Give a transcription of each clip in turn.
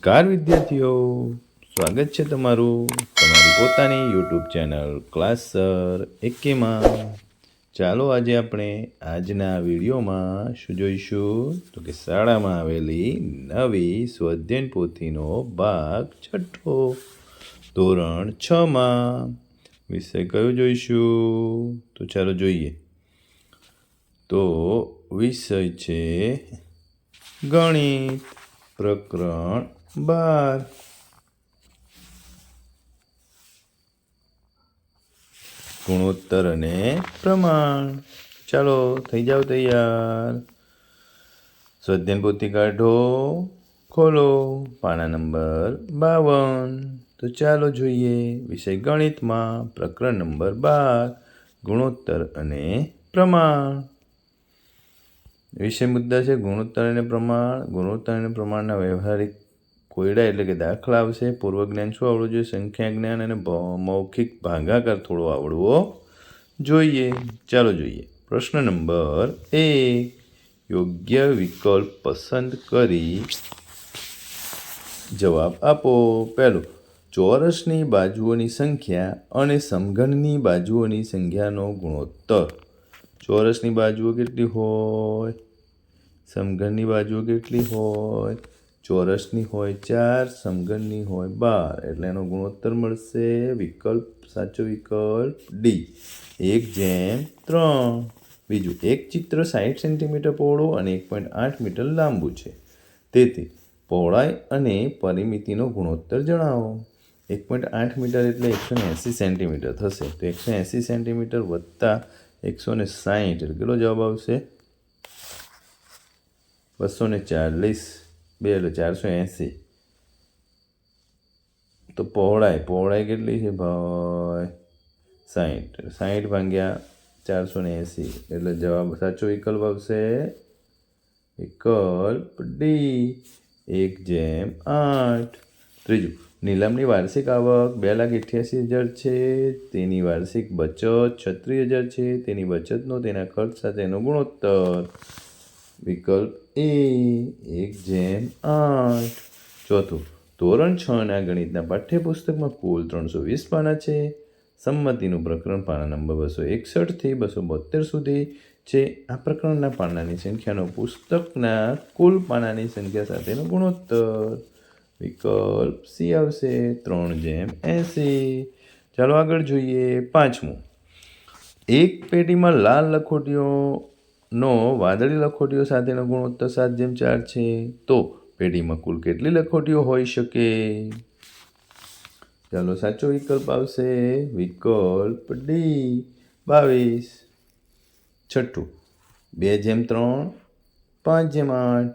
નમસ્કાર વિદ્યાર્થીઓ, સ્વાગત છે તમારું તમારી પોતાની યુટ્યુબ ચેનલ ક્લાસર એકેમાં. ચાલો આજે આપણે આજના વિડીયોમાં શું જોઈશું તો કે શાળામાં આવેલી નવી સ્વાધ્યાયન પોથીનો ભાગ 6 ધોરણ 6માં વિષય કયો જોઈશું તો ચાલો જોઈએ. તો વિષય છે ગણિત, પ્રકરણ 12. ગુણોત્તર અને પ્રમાણ. ચાલો થઈ જાઓ તૈયાર. સ્વાધ્યાયન પોથી કાઢો, ખોલો પાના નંબર 52. તો ચાલો જોઈએ વિષય ગણિતમાં પ્રકરણ નંબર 12 ગુણોત્તર અને પ્રમાણ. વિષય મુદ્દા છે ગુણોત્તર અને પ્રમાણ. ગુણોત્તર અને પ્રમાણના વ્યવહારિક કોયડા એટલે કે દાખલા આવશે. પૂર્વ જ્ઞાન શું આવડવું જોઈએ? સંખ્યા જ્ઞાન અને મૌખિક ભાગાકાર થોડો આવડવો જોઈએ. ચાલો જોઈએ. પ્રશ્ન નંબર 1. યોગ્ય વિકલ્પ પસંદ કરી જવાબ આપો. પહેલું, ચોરસની બાજુઓની સંખ્યા અને સમઘનની બાજુઓની સંખ્યાનો ગુણોત્તર. ચોરસની બાજુઓ કેટલી હોય? સમઘનની બાજુઓ કેટલી હોય? ચોરસની હોય 4, સમઘનની હોય 12, એટલે એનો ગુણોત્તર મળશે સાચો વિકલ્પ ડી, 1/3. બીજું, એક ચિત્ર 60 સેન્ટીમીટર પહોળું અને 1.8 મીટર લાંબુ છે. તેથી પહોળાઈ અને પરિમિતિનો ગુણોત્તર જણાવો. 1.8 મીટર એટલે 180 સેન્ટીમીટર થશે. તો 180 સેન્ટીમીટર વત્તા 160 એટલે કેટલો જવાબ આવશે? 240. 2 એટલે 480. તો પહોળાઈ કેટલી છે ભાઈ? 60. 60 ભાગ્યા 480 એટલે જવાબ સાચો વિકલ્પ આવશે વિકલ્પ ડી, 1/8. ત્રીજું, નીલમની વાર્ષિક આવક 2,88,000 છે. તેની વાર્ષિક બચત 36,000 છે. તેની બચતનો તેના ખર્ચ સાથેનો ગુણોત્તર. વિકલ્પ એ, 1/8. ચોથું, ધોરણ 6ના ગણિતના પાઠ્યપુસ્તકમાં કુલ 320 પાના છે. સંમતિનું પ્રકરણ પાના નંબર 261 થી 272 સુધી છે. આ પ્રકરણના પાનાની સંખ્યાનો પુસ્તકના કુલ પાનાની સંખ્યા સાથેનો ગુણોત્તર. વિકલ્પ સી આવશે 3/80. ચાલો આગળ જોઈએ. પાંચમું, એક પેટીમાં લાલ લખોટીઓનો વાદળી લખોટીઓ સાથેનો ગુણોત્તર 7/4 છે. તો પેટીમાં કુલ કેટલી લખોટીઓ હોઈ શકે? ચાલો સાચો વિકલ્પ આવશે વિકલ્પ ડી, 22. છઠ્ઠું, 2/3, 5/8,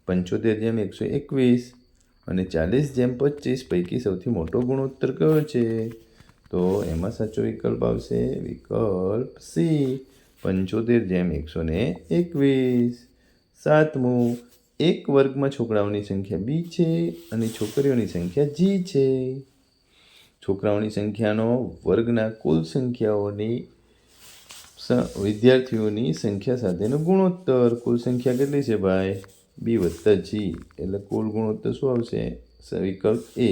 75/121 અને 40/25 પૈકી સૌથી મોટો ગુણોત્તર કયો છે? તો એમાં સાચો વિકલ્પ આવશે વિકલ્પ સી, 75/121. સાતમું, એક વર્ગમાં છોકરાઓની સંખ્યા બી છે અને છોકરીઓની સંખ્યા જી છે. છોકરાઓની સંખ્યાનો વર્ગના કુલ સંખ્યાઓની વિદ્યાર્થીઓની સંખ્યા સાથેનો ગુણોત્તર. કુલ સંખ્યા કેટલી છે ભાઈ? બી વત્તા જી, એટલે કુલ ગુણોત્તર શું આવશે? વિકલ્પ એ,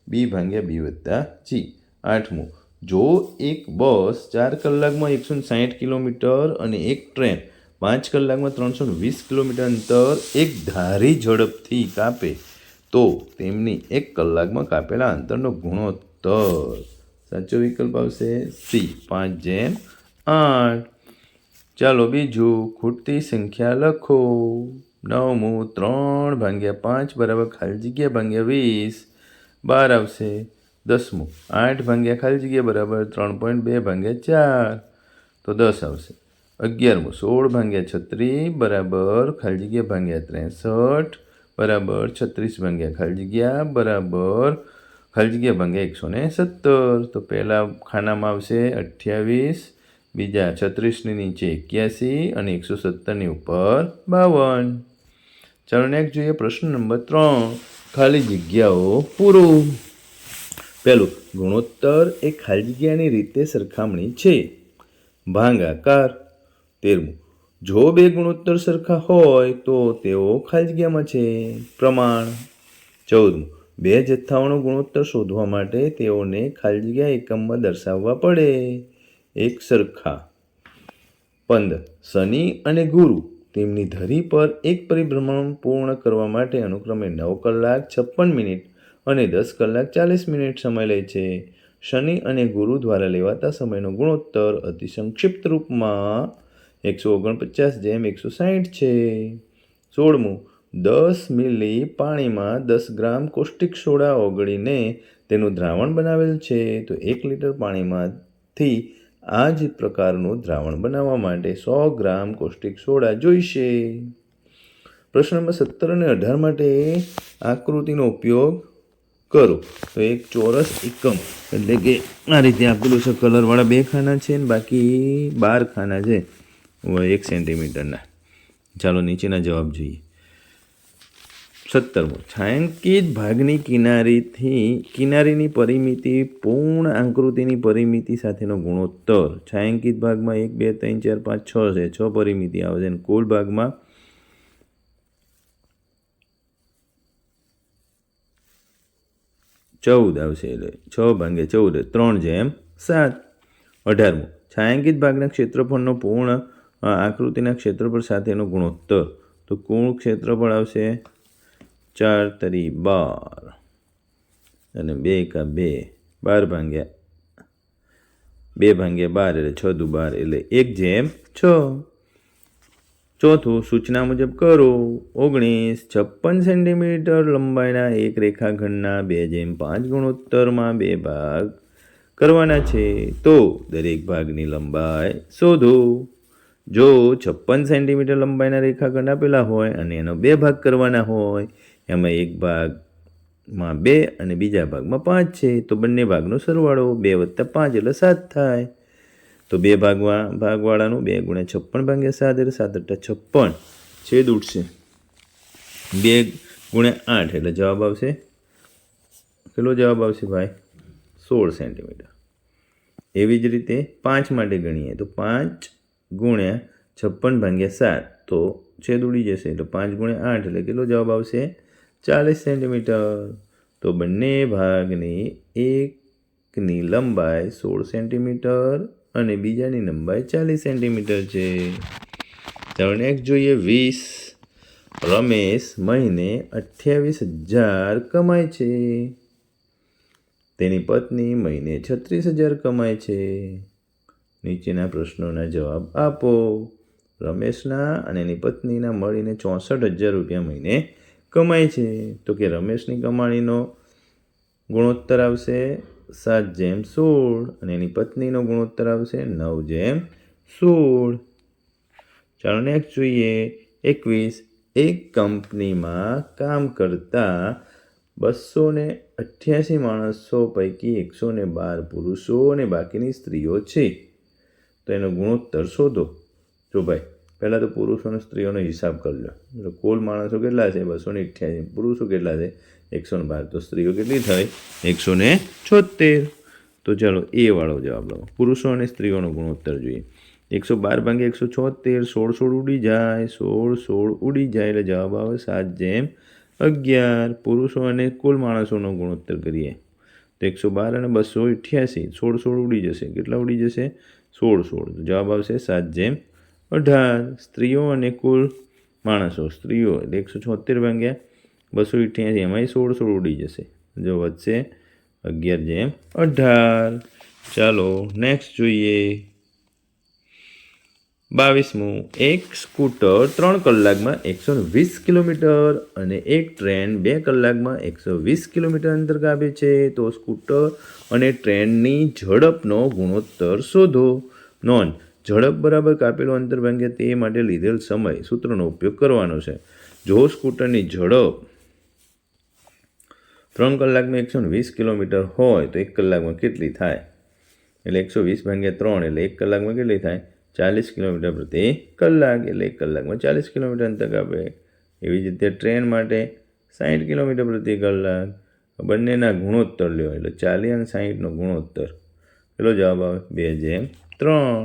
બી ભાગ્યા બી વત્તા જી. આઠમું, જો એક બસ 4 કલાકમાં 160 કિલોમીટર અને એક ટ્રેન 5 કલાકમાં 320 કિલોમીટર અંતર એક ધારી ઝડપથી કાપે તો તેમની 1 કલાકમાં કાપેલા અંતરનો ગુણોત્તર. સાચો વિકલ્પ આવશે સી, 5/8. ચાલો બીજું, ખૂટતી સંખ્યા લખો. નવમું, 3/5 બરાબર ખાલી જગ્યા ભાગ્યા 20, 12 આવશે. 10મું, 8 ભાગ્યા ખાલી જગ્યા બરાબર 3.2/4, તો 10 આવશે. 11મું, 16/36 બરાબર ખાલી જગ્યા ભાગ્યા 63 બરાબર 36 ખાલી જગ્યા બરાબર ખાલી જગ્યા ભાગ્યા 170. તો પહેલા ખાનામાં આવશે 28, બીજા 36ની નીચે 81 અને 170ની ઉપર 52. ચાલો નેક્સ્ટ જોઈએ. પ્રશ્ન નંબર 3, ખાલી જગ્યાઓ પૂરો. પહેલું, ગુણોત્તર એ ખાલી જગ્યાની રીતે સરખામણી છે. ભાગાકાર. 13મું, જો બે ગુણોત્તર સરખા હોય તો તેઓ ખાલી જગ્યામાં છે. પ્રમાણ. 14મું, બે જથ્થાઓનો ગુણોત્તર શોધવા માટે તેઓને ખાલી જગ્યા એકમમાં દર્શાવવા પડે. એક સરખા. 15. શનિ અને ગુરુ તેમની ધરી પર એક પરિભ્રમણ પૂર્ણ કરવા માટે અનુક્રમે 9 કલાક 56 મિનિટ અને 10 કલાક 40 મિનિટ સમય લે છે. શનિ અને ગુરુ દ્વારા લેવાતા સમયનો ગુણોત્તર અતિ સંક્ષિપ્ત રૂપમાં 149:160 છે. 16. 10 મિલી પાણીમાં 10 ગ્રામ કોષ્ટિક સોડા ઓગળીને તેનું દ્રાવણ બનાવેલ છે તો 1 લીટર પાણીમાંથી આ જ પ્રકારનું દ્રાવણ બનાવવા માટે 100 ગ્રામ કોષ્ટિક સોડા જોઈશે. પ્રશ્ન નંબર 17 અને 18 માટે આકૃતિનો ઉપયોગ કરો. તો એક ચોરસ એકમ એટલે કે આ રીતે આપેલું છે. કલરવાળા 2 ખાના છે ને બાકી 12 ખાના છે 1 સેન્ટીમીટરના. ચાલો નીચેના જવાબ જોઈએ. 17. છાંયાંકિત ભાગની કિનારીની પરિમિતિ પૂર્ણ આકૃતિની પરિમિતિ સાથેનો ગુણોત્તર. છાંયાંકિત ભાગમાં 1 2 3 4 5 6 છે. 6 પરિમિતિ આવે છે અને કુલ ભાગમાં 14 આવશે. એટલે 6/14 3/7. 18. છાંયાંકિત ભાગના ક્ષેત્રફળનો પૂર્ણ આકૃતિના ક્ષેત્રફળ સાથેનો ગુણોત્તર. તો કુલ ક્ષેત્રફળ આવશે 4 તરી 12 અને 2 એકા 2 12/2 એટલે 6 દુ 12 એટલે 1/6. ચોથું સૂચના મુજબ કરો. 19. 56 સેન્ટીમીટર લંબાઈના એક રેખાખંડના 2/5 ગુણોત્તરમાં 2 ભાગ કરવાના છે તો દરેક ભાગની લંબાઈ શોધો. જો 56 સેન્ટીમીટર લંબાઈના રેખાખંડ આપેલા હોય અને એનો 2 ભાગ કરવાના હોય, એમાં એક ભાગમાં 2 અને બીજા ભાગમાં 5 છે તો બંને ભાગનો સરવાળો 2 + 5 એટલે 7 થાય. તો 2 ભાગવાળાનું 2 × 56/7 એટલે 7 × 56 છેદ ઉઠશે. 2 × 8 એટલે જવાબ આવશે. કેટલો જવાબ આવશે ભાઈ? 16 સેન્ટીમીટર. એવી જ રીતે 5 માટે ગણીએ તો 5 × 56/7 તો છેદ ઉડી જશે. તો 5 × 8 એટલે કેટલો જવાબ આવશે? 40 સેન્ટીમીટર. તો બંને ભાગની એકની લંબાઈ 16 સેન્ટીમીટર અને બીજાની લંબાઈ 40 સેન્ટીમીટર છે. ચાલો નેક્સ્ટ જોઈએ. 20. રમેશ મહિને 28,000 કમાય છે. તેની પત્ની મહિને 36,000 કમાય છે. નીચેના પ્રશ્નોના જવાબ આપો. રમેશના અને એની પત્નીના મળીને 64,000 રૂપિયા મહિને કમાય છે. તો કે રમેશની કમાણીનો ગુણોત્તર આવશે 7/16 અને એની પત્નીનો ગુણોત્તર આવશે 9/16. ચાલો નેક્સ્ટ જોઈએ. 21. એક કંપનીમાં કામ કરતા 288 માણસો પૈકી 112 પુરુષો અને બાકીની સ્ત્રીઓ છે તો એનો ગુણોત્તર શોધો. જો ભાઈ પહેલાં તો પુરુષો અને સ્ત્રીઓનો હિસાબ કરી લો. એટલે કુલ માણસો કેટલા છે? 288. પુરુષો કેટલા છે? 112. તો સ્ત્રીઓ કેટલી થઈ? 176. તો ચાલો એ વાળો જવાબ લો. પુરુષો અને સ્ત્રીઓનો ગુણોત્તર જોઈએ. 112/176 16 ઉડી જાય. 16 ઉડી જાય એટલે જવાબ આવે 7/11. પુરુષો અને કુલ માણસોનો ગુણોત્તર કરીએ તો 112 અને 288 16 ઉડી જશે. કેટલા ઉડી જશે? 16. તો જવાબ આવશે 7/18. સ્ત્રીઓ અને કુલ માણસો. સ્ત્રીઓ એટલે 176/288 એમાંય 16 ઉડી જશે. જો વધશે 11/18. ચાલો નેક્સ્ટ જોઈએ. 22. એક સ્કૂટર 3 કલાકમાં 120 કિલોમીટર અને એક ટ્રેન 2 કલાકમાં 120 કિલોમીટર અંતર કાપે છે તો સ્કૂટર અને ટ્રેનની ઝડપનો ગુણોત્તર શોધો. નોંધ: ઝડપ બરાબર કાપેલું અંતર ભાગ્યા તે માટે લીધેલ સમય સૂત્રનો ઉપયોગ કરવાનો છે. જો સ્કૂટરની ઝડપ 3 કલાકમાં 120 કિલોમીટર હોય તો 1 કલાકમાં કેટલી થાય? એટલે 120/3 એટલે 1 કલાકમાં કેટલી થાય? 40 કિલોમીટર પ્રતિ કલાક. એટલે 1 કલાકમાં 40 કિલોમીટર અંતર કાપે. એવી જ રીતે ટ્રેન માટે 60 કિલોમીટર પ્રતિ કલાક. બંનેના ગુણોત્તર લ્યો એટલે 40 અને 60નો ગુણોત્તર. કેટલો જવાબ આવે? 2/3.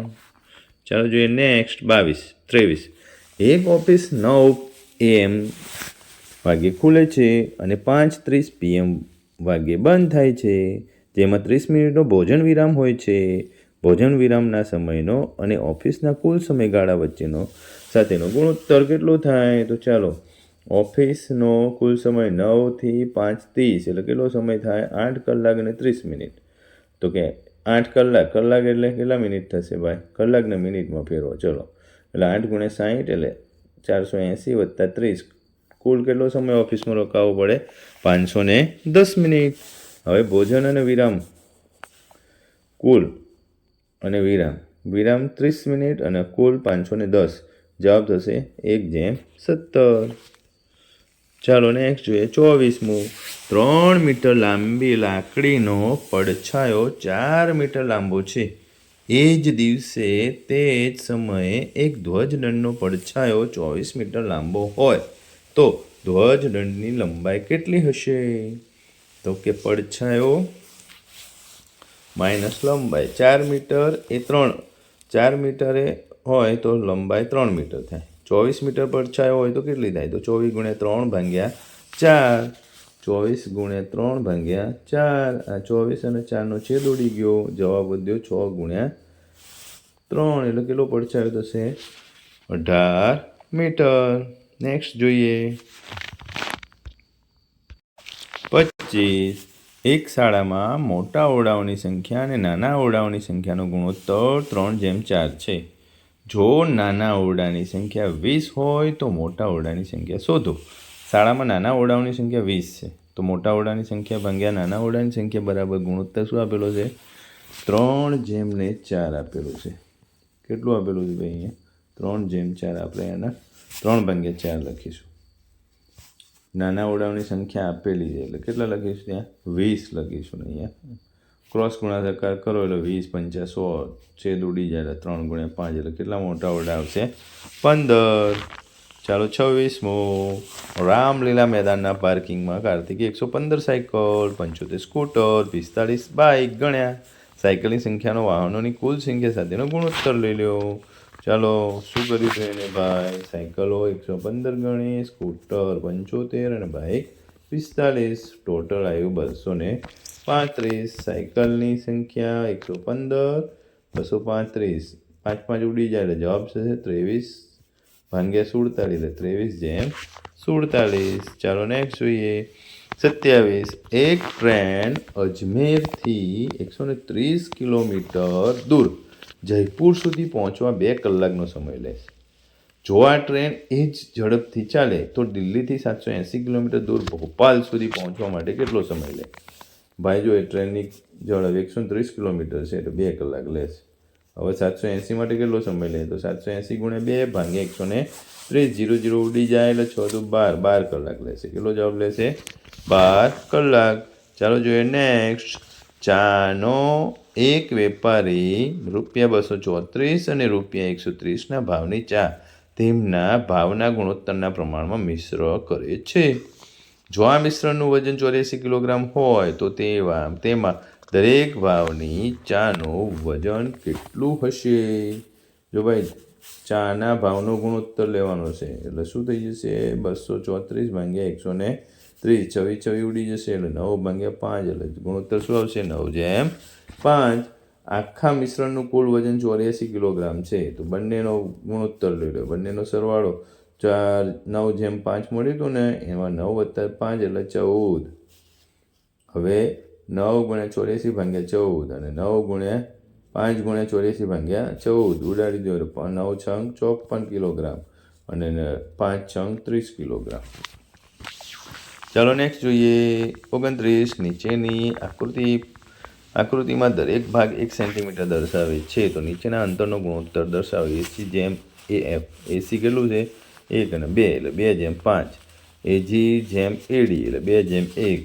ચાલો જોઈએ નેક્સ્ટ. 23. એક ઓફિસ 9 AM વાગ્યે ખુલે છે અને 5:30 PM વાગ્યે બંધ થાય છે, જેમાં 30 મિનિટનો ભોજન વિરામ હોય છે. ભોજન વિરામના સમયનો અને ઓફિસના કુલ સમયગાળા વચ્ચેનો સાથેનો ગુણોત્તર કેટલો થાય? તો ચાલો, ઓફિસનો કુલ સમય 9 થી 5:30 એટલે કેટલો સમય થાય? 8 કલાક અને 30 મિનિટ. તો કે 8 કલાક, કલાક એટલે કેટલા મિનિટ થશે ભાઈ? કલાકને મિનિટમાં ફેરવો. ચલો, એટલે 8 × 60 એટલે 480 + 30, કુલ કેટલો સમય ઓફિસમાં રોકાવવો પડે? 510 મિનિટ. હવે ભોજન અને વિરામ, કુલ અને વિરામ 30 મિનિટ અને કુલ 510. જવાબ થશે 1/17. ચાલો નેક્સ્ટ જોઈએ. 24મું. 3 મીટર લાંબી લાકડીનો પડછાયો 4 મીટર લાંબો છે. એ જ દિવસે તે જ સમયે એક ધ્વજદંડનો પડછાયો 24 મીટર લાંબો હોય તો ધ્વજદંડની લંબાઈ કેટલી હશે? તો કે પડછાયો માઇનસ લંબાઈ. 4 મીટર એ 4 મીટરે હોય તો લંબાઈ 3 મીટર થાય. 24 મીટર પડછાયો હોય તો કેટલી થાય? તો 24 × 3 / 4. 24 × 3 / 4. આ 24 અને 4નો છેદ ઉડી ગયો, જવાબ વધ્યો 6 × 3 એટલે કેટલો પડછાયો થશે? 18 મીટર. નેક્સ્ટ જોઈએ. 25. એક શાળામાં મોટા ઓરડાઓની સંખ્યા અને નાના ઓરડાઓની સંખ્યાનો ગુણોત્તર 3:4 છે. જો નાના ઓરડાની સંખ્યા 20 હોય તો મોટા ઓરડાની સંખ્યા શોધો. શાળામાં નાના ઓરડાઓની સંખ્યા 20 છે, તો મોટા ઓરડાની સંખ્યા ભાગ્યા નાના ઓરડાની સંખ્યા બરાબર ગુણોત્તર શું આપેલો છે? 3:4 આપેલું છે. કેટલું આપેલું છે ભાઈ? અહીંયા 3:4. આપણે એના 3/4 લખીશું. નાના ઓરડાઓની સંખ્યા આપેલી છે એટલે કેટલા લખીશું? ત્યાં 20 લખીશું. અહીંયા ક્રોસ ગુણાકાર કરો એટલે 20 × 5 = 100, છેદ ઉડી જાય એટલે 3 × 5 એટલે કેટલા મોટા ઓરડા આવશે? 15. ચાલો 26મું. રામલીલા મેદાનના પાર્કિંગમાં કાર્તિકે 115 સાયકલ, 75 સ્કૂટર, 45 બાઇક ગણ્યા. સાયકલની સંખ્યાનો વાહનોની કુલ સંખ્યા સાથેનો ગુણોત્તર લઈ લો. ચાલો, શું કર્યું છે એને ભાઈ? સાયકલો 115 ગણી, સ્કૂટર 75 અને બાઇક 45. ટોટલ આવ્યું 235. સાયકલની સંખ્યા 115, 235. 5 × 5 ઉડી જાય એટલે જવાબ થશે 23 / 47 એટલે 23:47. ચાલો નેક્સ્ટ જોઈએ. 27. એક ટ્રેન અજમેરથી 130 કિલોમીટર દૂર જયપુર સુધી પહોંચવા 2 કલાકનો સમય લેશે. જો આ ટ્રેન એ જ ઝડપથી ચાલે તો દિલ્હીથી 780 કિલોમીટર દૂર ભોપાલ સુધી પહોંચવા માટે કેટલો સમય લે? ભાઈ જો એ ટ્રેનની ઝડપ 130 કિલોમીટર છે એટલે 2 કલાક લેશે. હવે 780 માટે કેટલો સમય લે? તો 780 × 2 / 130. 0 ઉડી જાય એટલે 6 × 12, 12 કલાક લેશે. કેટલો જવાબ લેશે? 12 કલાક. ચાલો જોઈએ નેક્સ્ટ. ચાનો એક વેપારી ₹234 અને ₹130ના ભાવની ચા તેમના ભાવના ગુણોત્તરના પ્રમાણમાં મિશ્ર કરે છે. જો આ મિશ્રણનું વજન 84 કિલોગ્રામ હોય તો તેમાં દરેક ભાવની ચાનું વજન કેટલું હશે? જો ભાઈ ચાના ભાવનો ગુણોત્તર લેવાનો છે એટલે શું થઈ જશે? 234 / 130. 26 ઉડી જશે એટલે 9 / 5 એટલે ગુણોત્તર શું આવશે? 9/5. આખા મિશ્રણનું કુલ વજન 84 કિલોગ્રામ છે તો બંનેનો ગુણોત્તર લઈ લો. બંનેનો સરવાળો 9/5 મળ્યું હતું ને, એમાં 9 + 5 એટલે 14. હવે 9 × 84 / 14 અને 9 × 5 × 84 / 14 ઉડાડી દો. 9 × 6 = 54 કિલોગ્રામ અને 5 × 6 = 30 કિલોગ્રામ. ચાલો નેક્સ્ટ જોઈએ. 29. નીચેની આકૃતિમાં દરેક ભાગ 1 સેન્ટીમીટર દર્શાવે છે તો નીચેના અંતરનો ગુણોત્તર દર્શાવો. AC/AF. AC કેટલું છે? 1 અને 2 એટલે 2/5. AG/AD એટલે 2/1.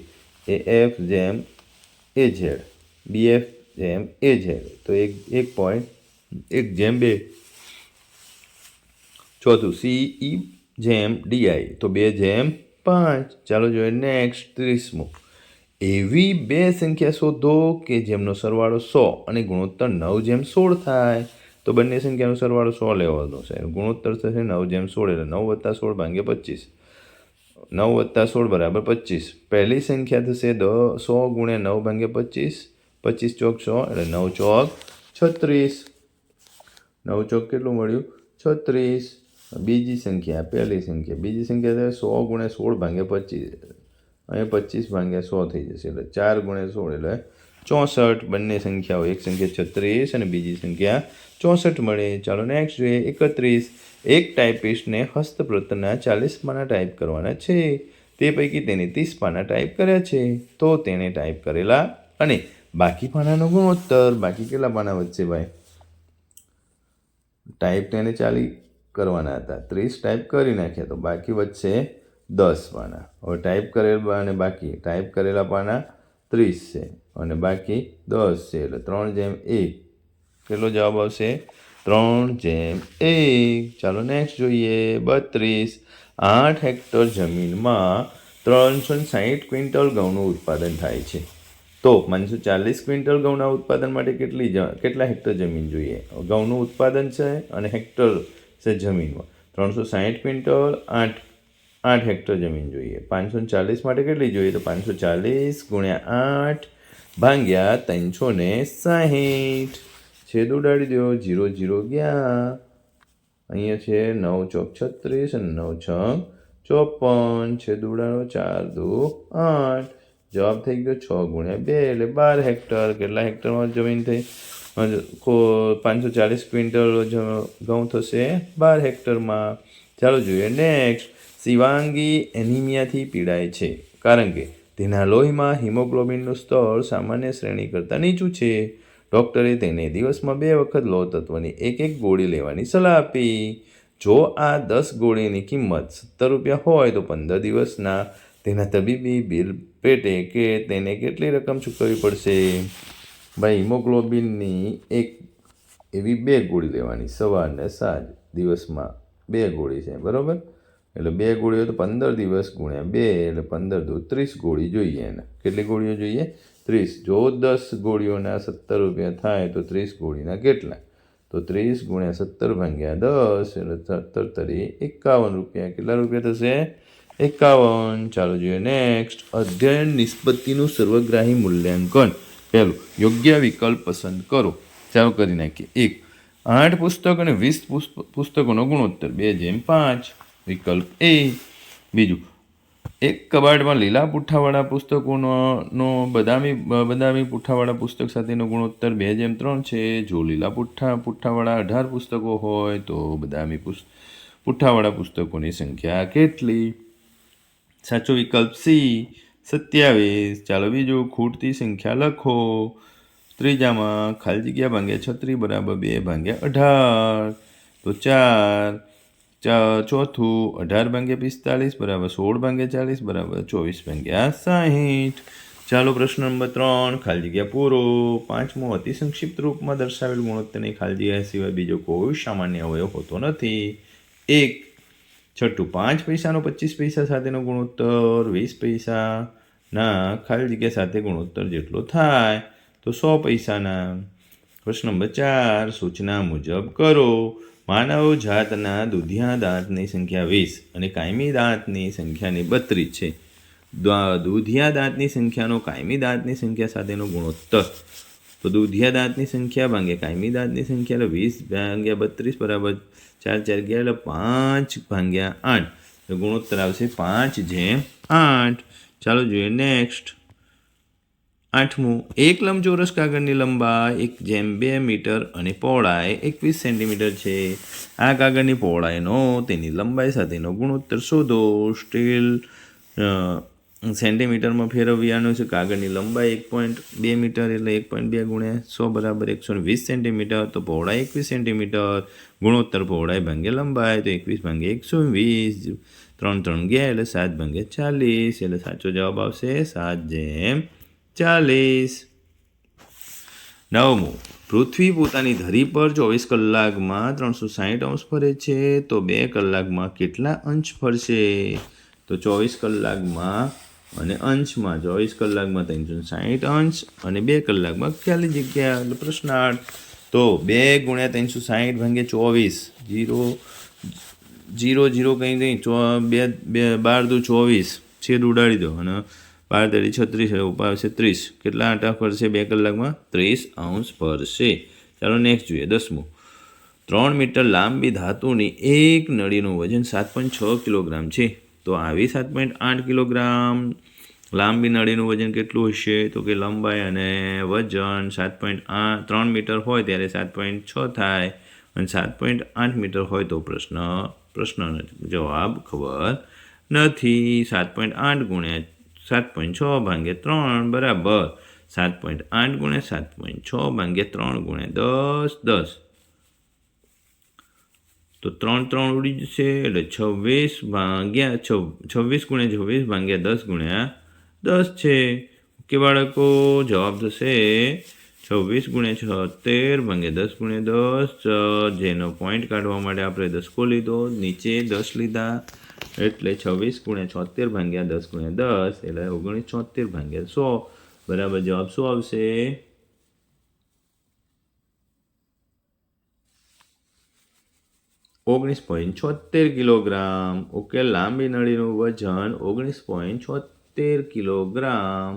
AF/AZ, BF/AZ તો 1.1/2. ચોથું CE/DI તો 2/5. ચાલો જોઈએ નેક્સ્ટ. 30મું. એવી બે સંખ્યા શોધો કે જેમનો સરવાળો 100 અને ગુણોત્તર 9/16 થાય. તો બંને સંખ્યાનો સરવાળો 100 લેવાનો છે. ગુણોત્તર થશે 9/16 એટલે 9 + 16 / 25. 9 + 16 બરાબર 25. પહેલી સંખ્યા થશે 100 × 9 ભાગ્યા 25. 25 ચોક 100 એટલે 9 ચોક 36. 9 ચોક કેટલું મળ્યું? 36. બીજી સંખ્યા, પહેલી સંખ્યા, બીજી સંખ્યા 100 × 16 ભાગ્યા 25. અહીંયા 25 ભાગ્યા 100 થઈ જશે એટલે 4 × 16 એટલે 64. બંને સંખ્યાઓ, એક સંખ્યા 36 અને બીજી સંખ્યા 64 મળે. ચાલો નેક્સ્ટ જોઈએ. 31. એક ટાઈપિસ્ટને હસ્તપ્રતના 40 પાના ટાઈપ કરવાના છે. તે પૈકી તેને 30 પાના ટાઈપ કર્યા છે. તો તેને ટાઈપ કરેલા અને બાકી પાનાનો ગુણોત્તર. બાકી કેટલા પાના વધશે ભાઈ? ટાઈપ તેને 40 કરવાના હતા, 30 ટાઈપ કરી નાખ્યા, તો બાકી વધશે 10 પાના. હવે ટાઈપ કરેલા અને બાકી, ટાઈપ કરેલા પાના 30 છે અને બાકી 10 છે એટલે 3/1. કેટલો જવાબ આવશે? 3/1. ચાલો નેક્સ્ટ જોઈએ. 32. 8 હેક્ટર જમીનમાં 360 ક્વિન્ટલ ઘઉંનું ઉત્પાદન થાય છે. તો 540 ક્વિન્ટલ ઘઉંના ઉત્પાદન માટે કેટલા હેક્ટર જમીન જોઈએ? ઘઉંનું ઉત્પાદન છે અને હેક્ટર છે જમીનમાં. 360 ક્વિન્ટલ, 8 હેક્ટર જમીન જોઈએ. 540 માટે કેટલી જોઈએ? તો 540 × 8 ભાગ્યા 360. છેદ ઉડાડી દો, 0 0 ગયા. અહીંયા છે 9 ચોક 36 અને 9 છ 54. છેદ ઉડાડો, 4 2 8. જવાબ થઈ ગયો 6 × 2 એટલે 12 હેક્ટર. કેટલા હેક્ટરમાં જમીન થઈ? 540 ક્વિન્ટલ ઘઉં થશે 12 હેક્ટરમાં. ચાલો જોઈએ નેક્સ્ટ. શિવાંગી એનિમિયાથી પીડાય છે કારણ કે તેના લોહીમાં હિમોગ્લોબિનનું સ્તર સામાન્ય શ્રેણી કરતાં નીચું છે. ડૉક્ટરે તેને દિવસમાં 2 વખત લોહ તત્વની 1 ગોળી લેવાની સલાહ આપી. જો આ 10 ગોળીની કિંમત 70 રૂપિયા હોય તો 15 દિવસના તેના તબીબી બિલ પેટે કે તેને કેટલી રકમ ચૂકવવી પડશે? ભાઈ હિમોગ્લોબિનની એવી 2 ગોળી લેવાની, સવાર ને સાંજ, દિવસમાં 2 ગોળી છે, બરાબર? એટલે 2 ગોળીઓ તો 15 દિવસ × 2 એટલે 15 દુ 30 ગોળી જોઈએ એને. કેટલી ગોળીઓ જોઈએ? 30. જો 10 ગોળીઓના 70 રૂપિયા થાય તો 30 ગોળીના કેટલા? તો 30 × 70 ભાગ્યા 10 એટલે 70 તરી 51 રૂપિયા. કેટલા રૂપિયા થશે? 51. ચાલો જોઈએ નેક્સ્ટ. અધ્યયન નિષ્પત્તિનું સર્વગ્રાહી મૂલ્યાંકન. પહેલું, યોગ્ય વિકલ્પ પસંદ કરો. ચાલો કરી નાખીએ. 1. 8 પુસ્તક અને 20 પુસ્તકોનો ગુણોત્તર 2/5. વિકલ્પ એ. બીજું, એક કબાટમાં લીલા પુઠ્ઠાવાળા પુસ્તકોનો બદામી પુઠ્ઠાવાળા પુસ્તક સાથેનો ગુણોત્તર 2/3 છે. જો લીલા પુઠ્ઠાવાળા 18 પુસ્તકો હોય તો બદામી પુઠ્ઠાવાળા પુસ્તકોની સંખ્યા કેટલી? સાચો વિકલ્પ સી, 27. ચાલો બીજું, ખૂટતી સંખ્યા લખો. ત્રીજામાં ખાલી જગ્યા ભાગ્યા 36 બરાબર 2/18. તો 4. ચોથું, 18 ભાગ્યા 45 બરાબર 16/40 બરાબર 24/60. ચાલો પ્રશ્ન નંબર 3, ખાલી જગ્યા પૂરો. 5મો, અતિ સંક્ષિપ્ત રૂપમાં દર્શાવેલ ગુણોત્તરની ખાલી જગ્યા સિવાય બીજો કોઈ સામાન્ય અવયવ હોતો નથી. 1. છઠ્ઠું, 5 પૈસાનો 25 પૈસા સાથેનો ગુણોત્તર 20 પૈસાના ખાલી જગ્યા સાથે ગુણોત્તર જેટલો થાય. તો 100 પૈસાના. પ્રશ્ન નંબર 4, સૂચના મુજબ કરો. માનવ જાતના દૂધિયા દાંતની સંખ્યા 20 અને કાયમી દાંતની સંખ્યાની 32 છે. દૂધિયા દાંતની સંખ્યાનો કાયમી દાંતની સંખ્યા સાથેનો ગુણોત્તર. તો દૂધિયા દાંતની સંખ્યા ભાગ્યા કાયમી દાંતની સંખ્યા એટલે 20/32 બરાબર 4 4 ગયા એટલે 5/8. તો ગુણોત્તર આવશે 5/8. ચાલો જોઈએ નેક્સ્ટ. 8મું, એક લંબચોરસ કાગળની લંબાઈ 1/2 મીટર અને પહોળાઈ 21 સેન્ટીમીટર છે. આ કાગળની પહોળાઈનો તેની લંબાઈ સાથેનો ગુણોત્તર શોધો. સ્ટીલ સેન્ટીમીટરમાં ફેરવ્યાનો છે. કાગળની લંબાઈ 1.2 મીટર એટલે 1.2 × 100 બરાબર 120 સેન્ટીમીટર. તો પહોળાઈ 21 સેન્ટીમીટર. ગુણોત્તર પહોળાઈ ભાગ્યા લંબાઈ, તો 21/120. 3 3 ગયા એટલે 7/40. એટલે સાચો જવાબ આવશે 7/40. 9મું, પૃથ્વી પોતાની ધરી પર 24 કલાકમાં 360 અંશ ફરે છે તો 2 કલાકમાં કેટલા અંશ ફરશે? તો 24 કલાકમાં અને અંશમાં, 24 કલાકમાં 360 અંશ અને 2 કલાકમાં ખાલી જગ્યા. એટલે પ્રશ્નાર્થ. તો 2 × 360 ભાગ્યા 24, 0 0 કંઈ નહીં, બે બે 12 દુ 24, છેદ ઉડાડી દો અને 12 36 એટલે ઉપર આવશે 30. કેટલા આંટા ફરશે 2 કલાકમાં? 30 અંશ ફરશે. ચાલો નેક્સ્ટ જોઈએ 10મું. 3 મીટર લાંબી ધાતુની એક નળીનું વજન 7.6 કિલોગ્રામ છે. તો આવી 7.8 કિલોગ્રામ લાંબી નળીનું વજન કેટલું હશે? તો કે લંબાઈ અને વજન 3 મીટર હોય ત્યારે 7.6 થાય અને 7.8 મીટર હોય તો પ્રશ્નનો જવાબ ખબર નથી. 7.8 ગુણ્યા 7.6 ભાગ્યા 3 બરાબર 7.8 ગુણ્યા 7.6 ભાગ્યા 3 ગુણ્યા 10. તો 3 ઉડી જશે એટલે 26 ગુણ્યા 26 ભાગ્યા 10 ગુણ્યા 10 છે. ઓકે બાળકો, જવાબ થશે 26 ગુણ્યા 76 ભાગ્યા 10 ગુણ્યા 10. જેનો પોઈન્ટ કાઢવા માટે આપણે 10 લીધો, નીચે 10 લીધા એટલે 26 ગુણ્યા 76 ભાગ્યા 10 ગુણ્યા 10 એટલે 1976 ભાગ્યા 100 બરાબર. જવાબ શું આવશે? 19.76 કિલોગ્રામ. ઓકે, લાંબી નળીનું વજન 19.76 કિલોગ્રામ.